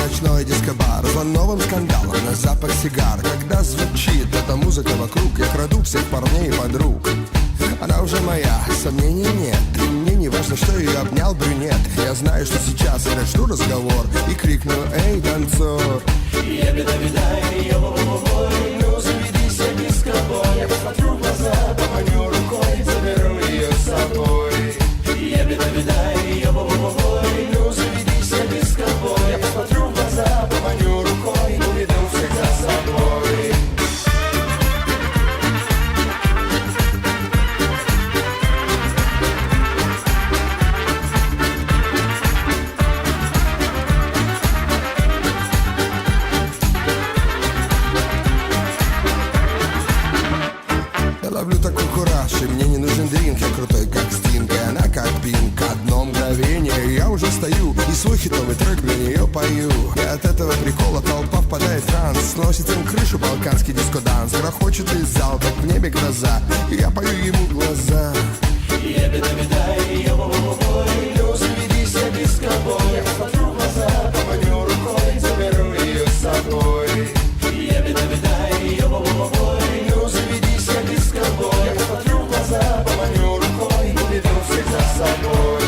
ночной дискобар, за новым скандалом на запах сигар. Когда звучит эта музыка вокруг, я краду всех парней и подруг. Она уже моя, сомнений нет, и мне не важно, что ее обнял брюнет. Я знаю, что сейчас я начну разговор и крикну: эй, танцор! Я беда-беда, йо-бо-бо-бой, ну заведи себе дискобой. Я посмотрю в глаза, поманю рукой, заберу ее с собой. Я беда-беда, йо-бо-бо-бой, ну заведи себе дискобой. Я посмотрю в глаза, поманю рукой, уведу всех за собой. Ловлю такой кураж, и мне не нужен дринк. Я крутой, как Стинг, и она как Пинк. Одно мгновение, я уже стою и свой хитовый трек для нее пою. И от этого прикола толпа впадает в транс. Сносит им крышу балканский диско-данс. Грохочет из зал, как в небе гроза, и я пою ему в глаза. Я беда-беда, йо-бо-бо-бой, ну заведи себе дискобой. Я посмотрю в глаза, поманю рукой, заберу ее с собой. Я беда-беда, йо-бо-бо-бой, ну заведи себе дискобой. Я посмотрю в глаза, поманю рукой, уведу всех за собой.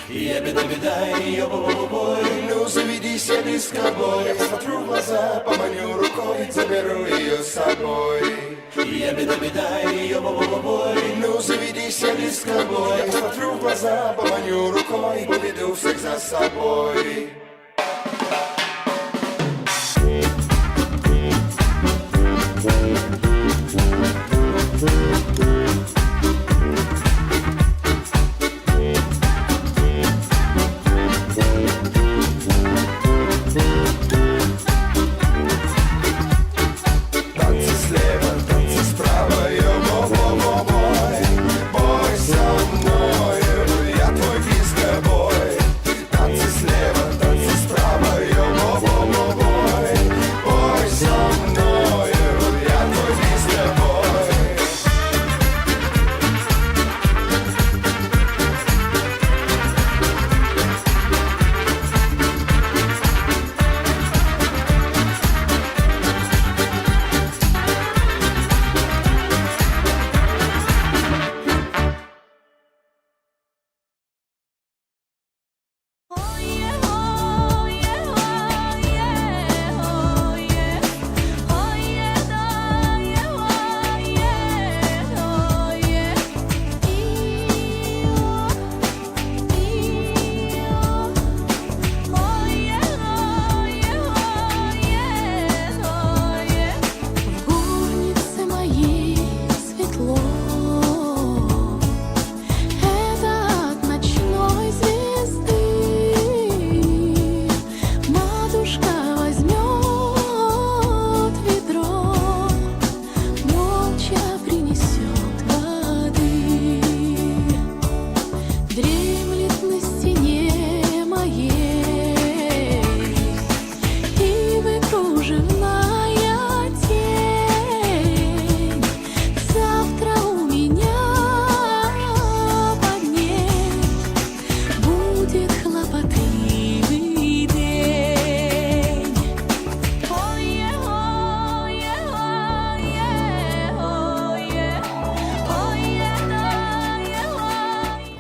Я беда-беда, йо-бо-бо-бой, ну заведи себе дискобой. Я посмотрю в глаза, поманю рукой, заберу ее с собой. Я беда-беда, йо-бо-бо-бой, ну заведи себе дискобой. Я посмотрю в глаза, поманю рукой, уведу всех за собой.